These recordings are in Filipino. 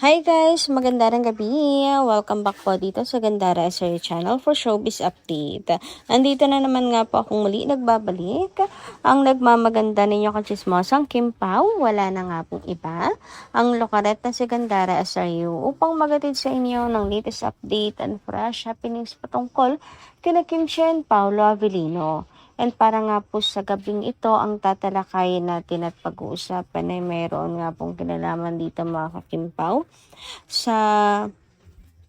Hi guys! Magandang gabi! Welcome back po dito sa Gandara SRE Channel for Showbiz Update. Andito na naman nga po akong muli nagbabalik. Ang nagmamaganda ninyo kachismosang Kim Pao, wala na nga pong iba. Ang lokaret na si Gandara SRE upang magatid sa inyo ng latest update and fresh happenings patungkol kina Kim Chiu and Paolo Avellino. And para nga po sa gabing ito, ang tatalakayin natin at pag-uusapan ay mayroon nga pong kinalaman dito mga kakimpaw sa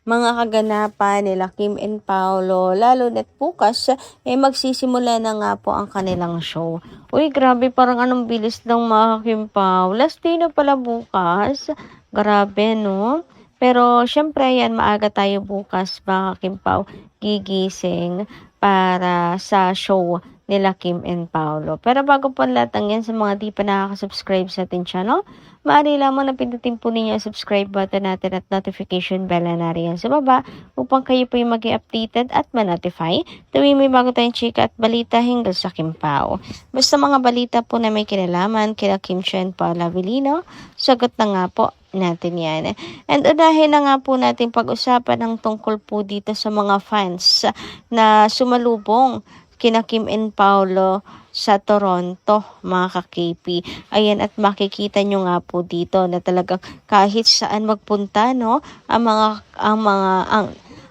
mga kaganapan nila Kim and Paolo, lalo na't bukas, magsisimula na nga po ang kanilang show. Uy, grabe, parang anong bilis ng mga kakimpaw. Last day na pala bukas. Grabe, no? Pero, syempre, yan, maaga tayo bukas, mga kakimpaw, gigising para sa show nila Kim and Paolo. Pero bago po lahat ng yan, sa mga di pa nakaka-subscribe sa ating channel, maaari lamang na pindutin po ninyo ang subscribe button natin at notification bell na nariyan sa baba upang kayo po yung maging updated at ma-notify tuwing may bago tayong chika at balita hinggil sa Kim Pao. Basta mga balita po na may kinalaman kila Kim Chiu and Paolo Avellino, sagot na nga po natin yan. And unahin na nga po natin pag-usapan ng tungkol po dito sa mga fans na sumalubong kina Kim and Paolo sa Toronto, mga ka-KP. Ayan, at makikita nyo nga po dito na talagang kahit saan magpunta, no,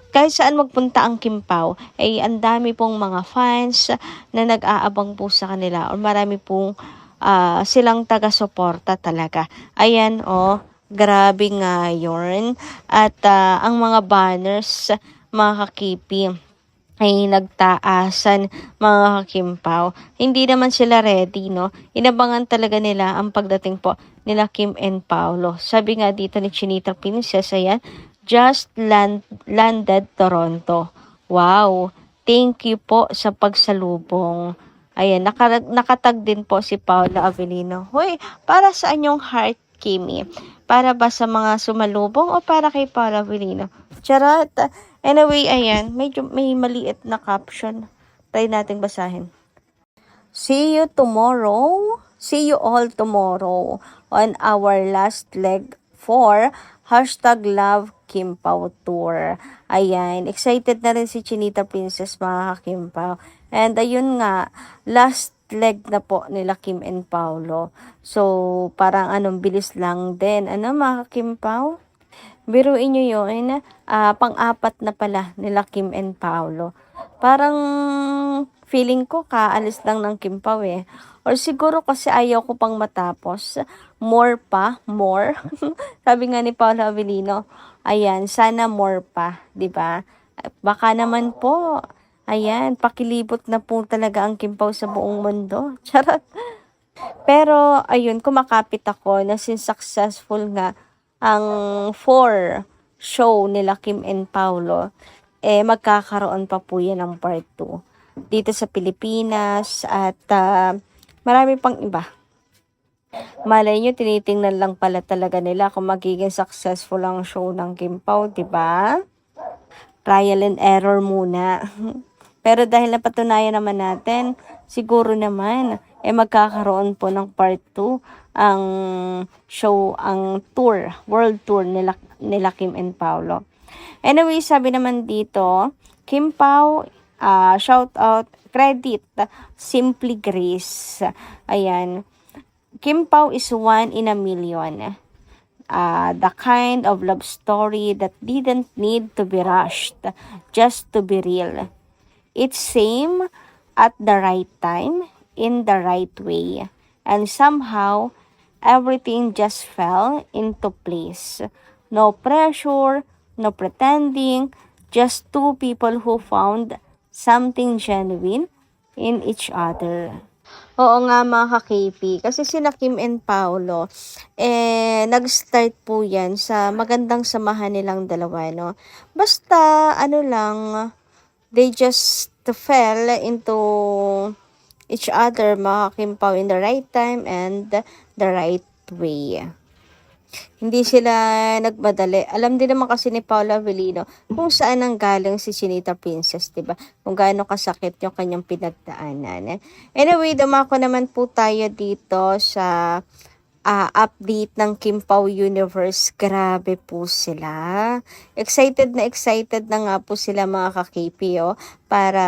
kahit saan magpunta ang Kim Pao, ay ang dami pong mga fans na nag-aabang po sa kanila or marami pong silang taga-suporta talaga. Ayan, grabe nga yun. At ang mga banners, mga ka-KP, ay nagtaasan, mga kakimpaw. Hindi naman sila ready, no? Inabangan talaga nila ang pagdating po nila Kim and Paolo. Sabi nga dito ni Chinita Princess, ayan, just landed Toronto. Wow! Thank you po sa pagsalubong. Ayan, nakatag din po si Paolo Avellino. Hoy, para saan yung heart, Kimi? Para ba sa mga sumalubong o para kay Paolo Avellino? Charot! Anyway, ayan, medyo may maliit na caption. Try nating basahin. See you tomorrow. See you all tomorrow on our last leg for #Love Kim Pao Tour. Ayan, excited na rin si Chinita Princess, mga Kim Pao. And ayun nga, last leg na po nila Kim and Paolo. So, parang bilis lang din. Mga Kim Pao? Biruin nyo yun, pang-apat na pala nila Kim and Paolo. Parang feeling ko kaalis lang ng Kim Pao Or siguro kasi ayaw ko pang matapos. More pa, more. Sabi nga ni Paolo Avellino, ayan, sana more pa, di ba? Baka naman po, ayan, pakilibot na po talaga ang Kim Pao sa buong mundo. Charot. Pero, ayun, kumakapit ako na since successful nga ang 4 show nila Kim and Paolo, magkakaroon pa po yan ng part 2 dito sa Pilipinas at marami pang iba. Malay nyo, tinitingnan lang pala talaga nila kung magiging successful ang show ng Kim Pao, diba? Trial and error muna. Pero dahil napatunayan naman natin, siguro naman, magkakaroon po ng part 2 ang show, ang tour, world tour nila Kim and Paolo. Anyway, sabi naman dito, Kim Pao, shout out, credit, Simply Grace. Ayan, Kim Pao is one in a million. The kind of love story that didn't need to be rushed, just to be real. It's same at the right time, in the right way. And somehow, everything just fell into place. No pressure, no pretending, just two people who found something genuine in each other. Oo nga, mga ka-KP, kasi sina Kim and Paolo, nag-start po yan sa magandang samahan nilang dalawa, no? Basta, they just fell into each other, mga Kim Pao, in the right time and the right way. Hindi sila nagmadali. Alam din naman kasi ni Paolo Avellino kung saan ang galing si Chinita Princess, diba? Kung gaano kasakit yung kanyang pinagdaanan. Anyway, dumako naman po tayo dito sa update ng Kim Pao Universe. Grabe po sila. Excited na nga po sila mga ka-KP, para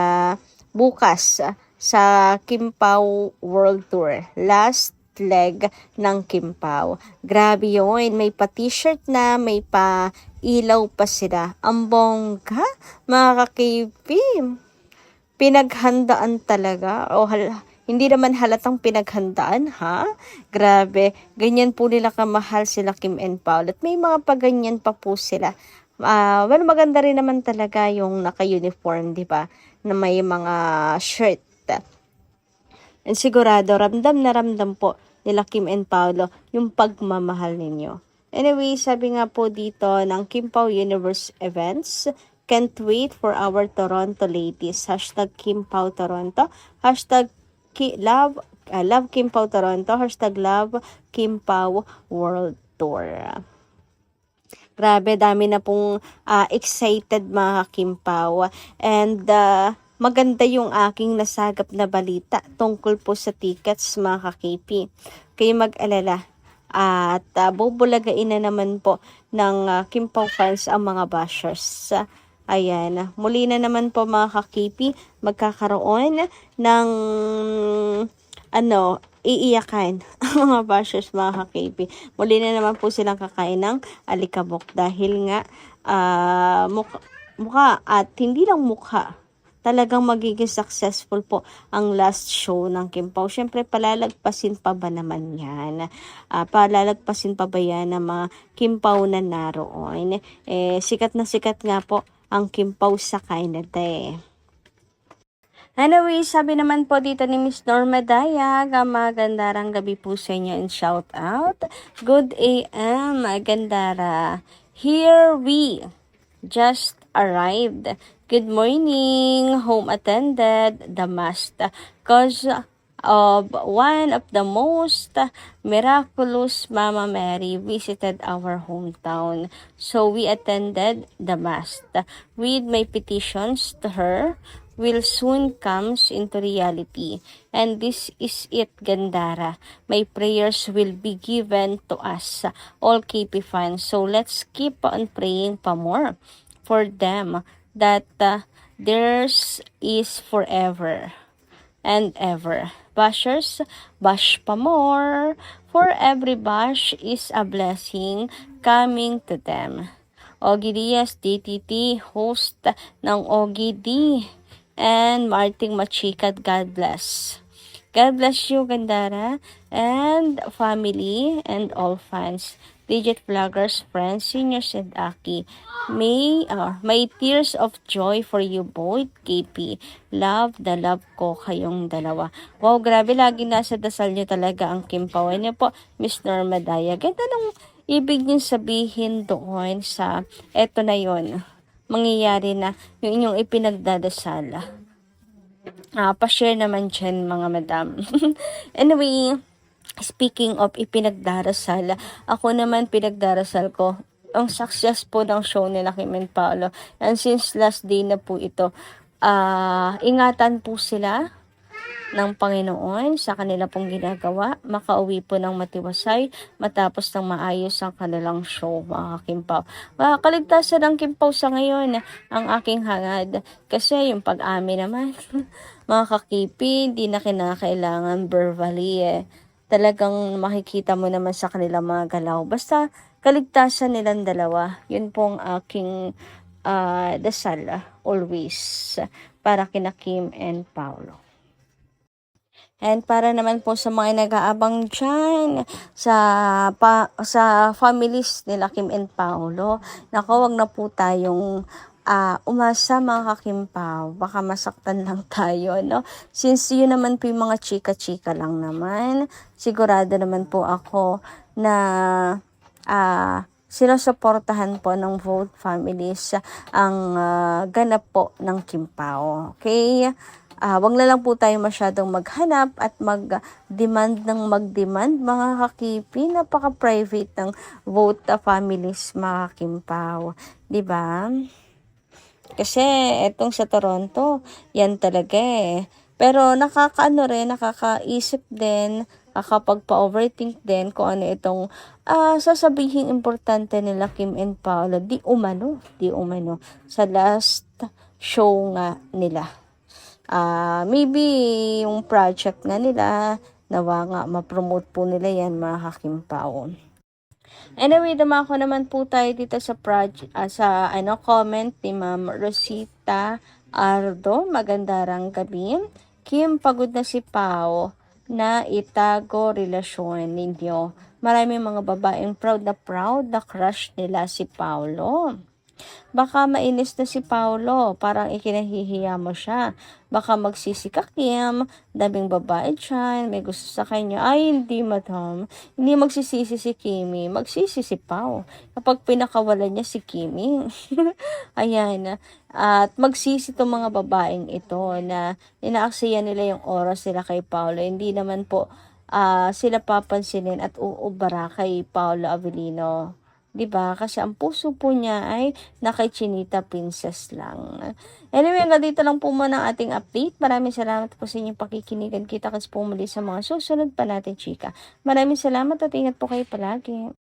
bukas sa Kim Pao World Tour. Last leg ng Kim Pao. Grabe yun. May pa t-shirt na, may pa ilaw pa sila. Ang bongga, mga ka-KP. Pinaghandaan talaga. Hindi naman halatang pinaghandaan, ha? Grabe. Ganyan po nila kamahal sila Kim and Paul. At may mga paganyan pa po sila. Maganda rin naman talaga yung naka-uniform, di ba? Na may mga shirt. And sigurado, ramdam na ramdam po nila Kim and Paolo yung pagmamahal ninyo. Anyway, sabi nga po dito ng Kim Pao Universe Events, can't wait for our Toronto ladies. Hashtag Kim Pao Toronto. Hashtag love Kim Pao Toronto. Hashtag love Kim Pao World Tour. Grabe, dami na pong excited mga Kim Pao. And maganda yung aking nasagap na balita tungkol po sa tickets mga ka-KP. Kayo mag-alala. At bubulagain na naman po ng Kim Pao fans ang mga bashers. Ayan, muli na naman po mga ka-KP, magkakaroon ng iiyakan ang mga bashers mga ka-KP. Muli na naman po silang kakain ng alikabok dahil nga mukha at hindi lang mukha, talagang magiging successful po ang last show ng Kim Pao. Siyempre, palalagpasin pa ba naman yan? Palalagpasin pa ba yan ng mga Kim Pao na naroon? Sikat na sikat nga po ang Kim Pao sa Canada Anyway, sabi naman po dito ni Miss Norma Dayag, magandang gabi po sa inyo and shout out. Good AM, Gandara. Here we just arrived. Good morning, home attended the mass cause of one of the most miraculous Mama Mary visited our hometown. So we attended the mass with my petitions to her will soon comes into reality. And this is it, Gandara. My prayers will be given to us, all KP fans. So let's keep on praying pa more for them that theirs is forever and ever. Bashers, bash pa more. For every bash is a blessing coming to them. Ogie Diaz, DTT, host ng Ogie D. And Marting Machikat, God bless. God bless you, Gandara, and family, and all fans, digit vloggers, friends, seniors, and Aki. May tears of joy for you both, KP. Love ko kayong dalawa. Wow, grabe, lagi nasa dasal niyo talaga ang Kim Pao. Ano po, Miss Norma Daya. Ganda nung ibig niyo sabihin doon sa eto na yon. Mangyayari na yung inyong ipinagdadasal. Pa-share naman dyan mga madam. Anyway, speaking of ipinagdarasal, ako naman pinagdarasal ko ang success po ng show nila Kim and Paolo. And since last day na po ito, ingatan po sila ng Panginoon sa kanila pong ginagawa, makauwi po ng matiwasay matapos ng maayos ang kanilang show, mga Kim Pao. Kaligtasan ng Kim Pao sa ngayon ang aking hangad kasi yung pag-amin naman mga kakipi, hindi na kinakailangan verbally talagang makikita mo naman sa kanilang mga galaw, basta kaligtasan nilang dalawa, yun pong aking dasal always para kina Kim and Paolo. And para naman po sa mga nag-aabang dyan sa families nila Kim and Paolo, naku, wag na po tayong umasa mga Kim Pao, baka masaktan lang tayo, no? Since yun naman po yung mga chika-chika lang naman, sigurado naman po ako na sinusuportahan po ng Vote families ang ganap po ng Kim Pao. Okay? Wag na lang po tayo masyadong maghanap at mag-demand mga kakipi. Napaka-private ng Vote families, mga Kim Pao. Diba? Kasi etong sa Toronto, yan talaga Pero nakakaisip din kapag pa-overthink din kung ano itong sasabihin importante nila Kim and Paolo, di umano sa last show nga nila. Maybe yung project nga nila, nawa nga ma-promote po nila yan mga kakimpao. Anyway, dumako naman po tayo dito sa comment ni Ma'am Rosita Ardo. Magandang gabi. Kim, pagod na si Pao na itago relasyon ninyo. Maraming mga babaeng proud na crush nila si Paolo. Baka mainis na si Paolo, parang ikinahihiya mo siya. Baka magsisi ka, Kim, daming babae dyan, may gusto sa kanya. Ay, hindi madam. Hindi magsisisi si Kimi, magsisi si Pao. Kapag pinakawalan niya si Kimi. Ayan. At magsisi itong mga babaeng ito na inaaksaya nila yung oras nila kay Paolo. Hindi naman po sila papansinin at uubara kay Paolo Avellino. 'Di ba? Kasi ang puso po niya ay kay Chinita Princess lang. Anyway, hanggang dito lang po muna ang ating update. Maraming salamat po sa inyong pakikinigan. Kita-kits po muli sa mga susunod pa natin, chika. Maraming salamat at ingat po kayo palagi.